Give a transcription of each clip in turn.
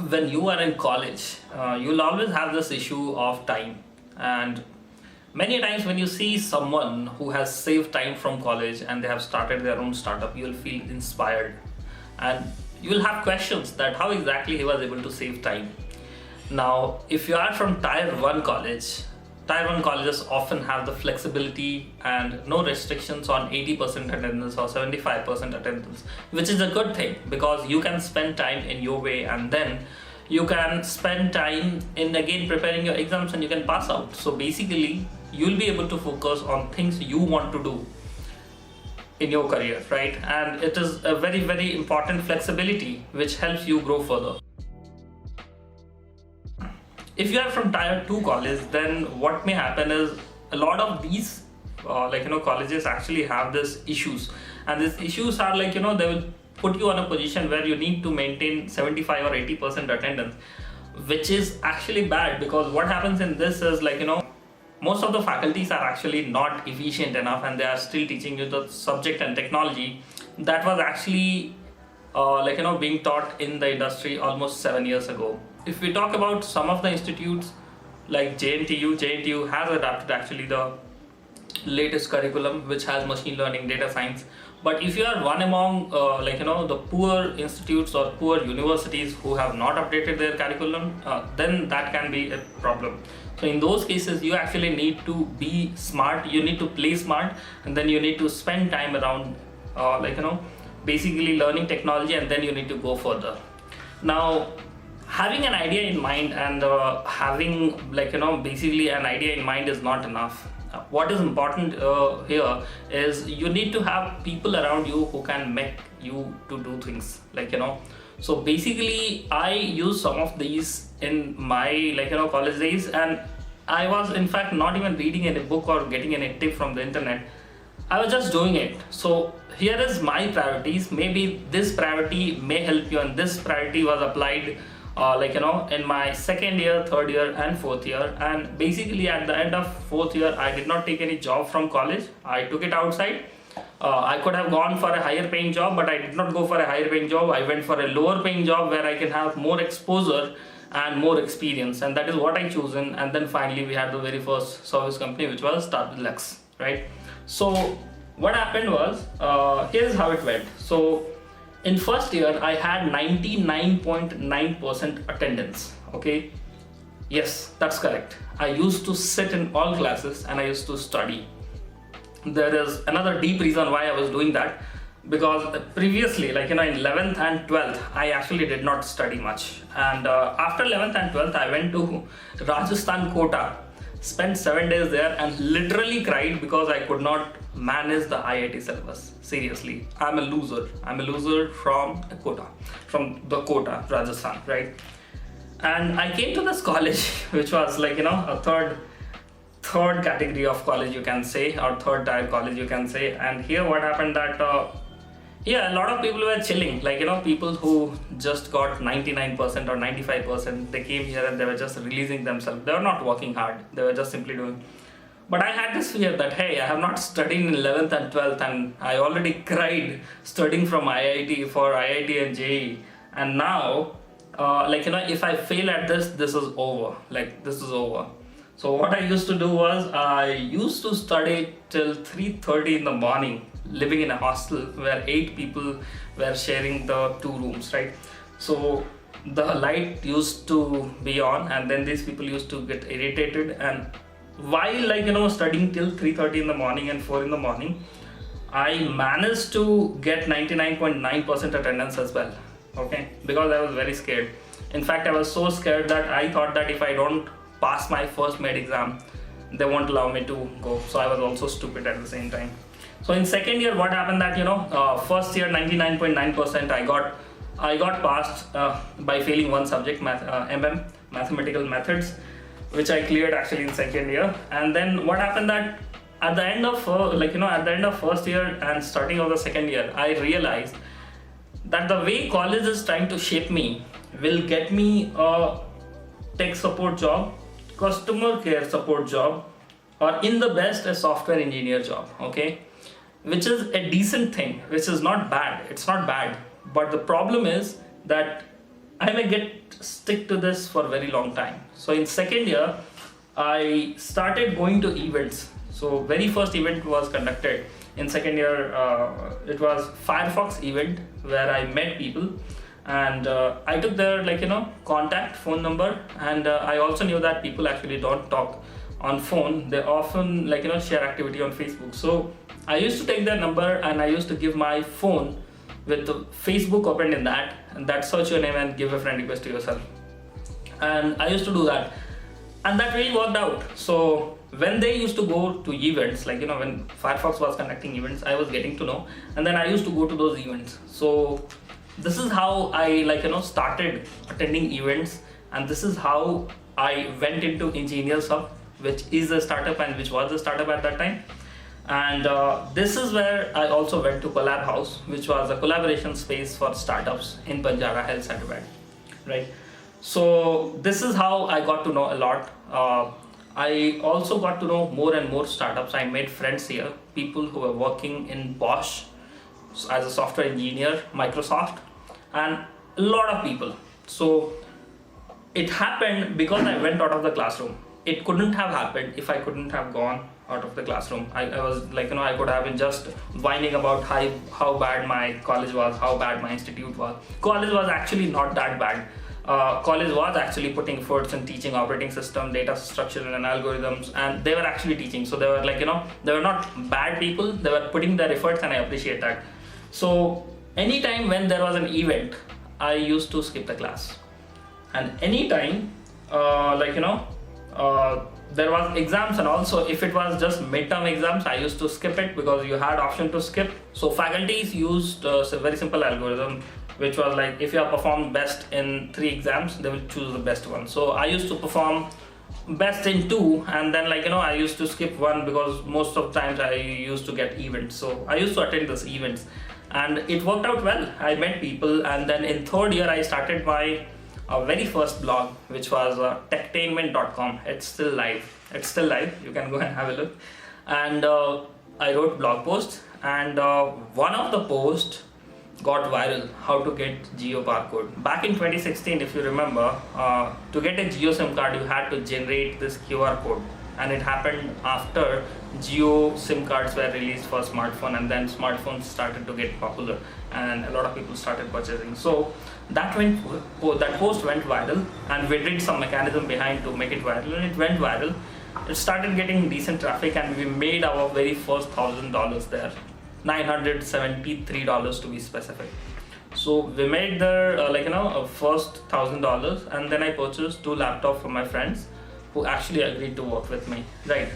when you are in college, you'll always have this issue of time. And many times when you see someone who has saved time from college and they have started their own startup, you'll feel inspired. And you'll have questions that how exactly he was able to save time. Now, if you are from Tier 1 college, Tier 1 colleges often have the flexibility and no restrictions on 80% attendance or 75% attendance, which is a good thing because you can spend time in your way and then you can spend time in again preparing your exams and you can pass out. So basically, you'll be able to focus on things you want to do in your career, right? And it is a very, very important flexibility which helps you grow further. If you are from Tier 2 college, then what may happen is a lot of these colleges actually have these issues, and these issues are they will put you on a position where you need to maintain 75 or 80% attendance, which is actually bad because what happens in this is most of the faculties are actually not efficient enough and they are still teaching you the subject and technology that was actually being taught in the industry almost 7 years ago. If we talk about some of the institutes like JNTU has adapted actually the latest curriculum which has machine learning, data science. But if you are one among the poor institutes or poor universities who have not updated their curriculum, then that can be a problem. So in those cases, you actually need to be smart, you need to play smart, and then you need to spend time around basically learning technology, and then you need to go further. Now, having an idea in mind and having basically an idea in mind is not enough. What is important here is you need to have people around you who can make you to do things so basically I use some of these in my college days, and I was in fact not even reading any book or getting any tip from the internet. I was just doing it. So here is my priorities. Maybe this priority may help you, and this priority was applied in my second year, third year and fourth year. And basically at the end of fourth year, I did not take any job from college. I took it outside. I could have gone for a higher paying job, but I did not go for a higher paying job. I went for a lower paying job where I can have more exposure and more experience, and that is what I chosen. And then finally we had the very first service company, which was Start with Lux, right? So what happened was, here's how it went. So in first year, I had 99.9% attendance, okay? Yes, that's correct. I used to sit in all classes and I used to study. There is another deep reason why I was doing that, because previously, in 11th and 12th, I actually did not study much. And after 11th and 12th, I went to Rajasthan Kota, spent 7 days there and literally cried because I could not manage the IIT syllabus. Seriously, I'm a loser. I'm a loser from the Kota, Rajasthan, right? And I came to this college, which was a third category of college, you can say, or third tier college, you can say. And here what happened that a lot of people were chilling, people who just got 99% or 95%, they came here and they were just releasing themselves. They were not working hard, they were just simply doing. But I had this fear that, hey, I have not studied in 11th and 12th and I already cried studying from IIT for IIT and JEE. And now, if I fail at this is over, this is over. So what I used to do was, I used to study till 3:30 in the morning, living in a hostel where 8 people were sharing the 2 rooms, right? So the light used to be on and then these people used to get irritated, and while studying till 3:30 in the morning and 4 in the morning, I managed to get 99.9% attendance as well, okay? Because I was very scared. In fact, I was so scared that I thought that if I don't pass my first med exam, they won't allow me to go. So I was also stupid at the same time. So in second year, what happened that first year 99.9% I got passed by failing one subject, mathematical methods, which I cleared actually in second year. And then what happened that at the end of at the end of first year and starting of the second year, I realized that the way college is trying to shape me will get me a tech support job, customer care support job, or in the best a software engineer job, okay? Which is a decent thing, which is not bad. It's not bad. But the problem is that I may get stick to this for a very long time. So in second year, I started going to events. So very first event was conducted in second year. It was Firefox Event, where I met people, and I took their contact phone number, and I also knew that people actually don't talk on phone. They often share activity on Facebook. So I used to take their number and I used to give my phone with the Facebook opened in that, and that search your name and give a friend request to yourself. And I used to do that, and that really worked out. So when they used to go to events, when Firefox was conducting events, I was getting to know, and then I used to go to those events. So this is how I started attending events, and this is how I went into Engineers Hub, which is a startup and which was a startup at that time. And this is where I also went to Collab House, which was a collaboration space for startups in Banjara Hills, Hyderabad, right? So this is how I got to know a lot. I also got to know more and more startups. I made friends here, people who were working in Bosch as a software engineer, Microsoft, and a lot of people. So it happened because I went out of the classroom. It couldn't have happened if I couldn't have gone out of the classroom. I was I could have been just whining about how bad my college was, how bad my institute was. College was actually not that bad. College was actually putting efforts in teaching operating system, data structure and algorithms, and they were actually teaching. So they were they were not bad people, they were putting their efforts, and I appreciate that. So anytime when there was an event, I used to skip the class. And anytime there was exams, and also if it was just midterm exams, I used to skip it because you had option to skip. So faculties used a very simple algorithm, which was if you have performed best in 3 exams, they will choose the best one. So I used to perform best in 2, and then I used to skip 1 because most of the times I used to get events. So I used to attend these events, and it worked out well. I met people, and then in third year I started my very first blog, which was techtainment.com. It's still live. You can go and have a look. And I wrote blog posts, and one of the posts got viral, how to get Jio barcode. Back in 2016, if you remember, to get a Jio SIM card, you had to generate this QR code, and it happened after Jio SIM cards were released for smartphone, and then smartphones started to get popular, and a lot of people started purchasing. So that post went viral, and we did some mechanism behind to make it viral, and it went viral. It started getting decent traffic, and we made our very first $1,000 there, $973 to be specific. So we made the first $1,000, and then I purchased 2 laptops for my friends who actually agreed to work with me, right?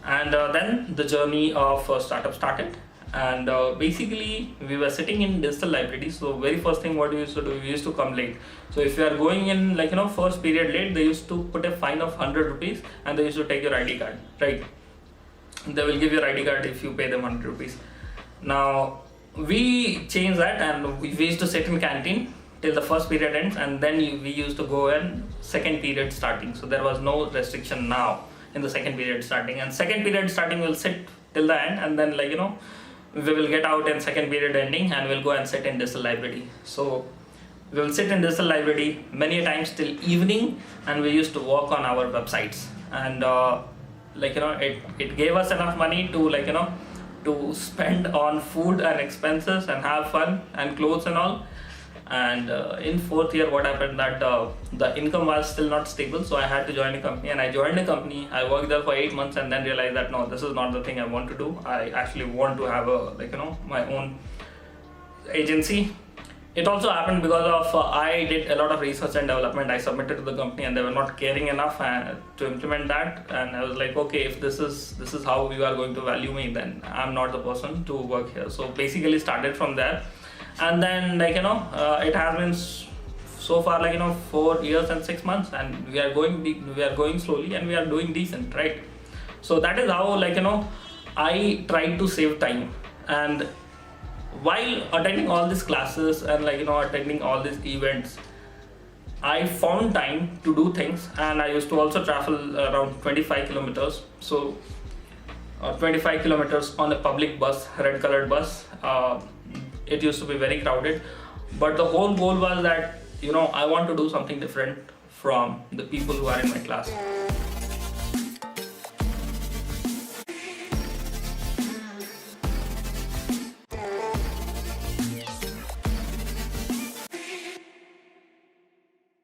And then the journey of startup started, and basically we were sitting in digital library. So very first thing what we used to do, we used to come late. So if you are going in first period late, they used to put a fine of 100 rupees, and they used to take your ID card, right? They will give your ID card if you pay them 100 rupees. Now we changed that, and we used to sit in canteen till the first period ends, and then we used to go in second period starting. So there was no restriction now in the second period starting, and second period starting will sit till the end, and then we will get out in second period ending, and we'll go and sit in digital library. So we will sit in digital library many times till evening, and we used to work on our websites, and it gave us enough money to to spend on food and expenses and have fun and clothes and all. And in fourth year, what happened that the income was still not stable, so I had to join a company, and I joined a company. I worked there for 8 months, and then realized that no, this is not the thing I want to do. I actually want to have a my own agency. It also happened because of I did a lot of research and development. I submitted to the company, and they were not caring enough to implement that. And I was like, okay, if this is how you are going to value me, then I'm not the person to work here. So basically started from there. And then it has been so far 4 years and 6 months, and we are going slowly, and we are doing decent, right? So that is how I tried to save time. And while attending all these classes and attending all these events, I found time to do things. And I used to also travel around 25 kilometers. So 25 kilometers on a public bus, red colored bus. It used to be very crowded, but the whole goal was that I want to do something different from the people who are in my class.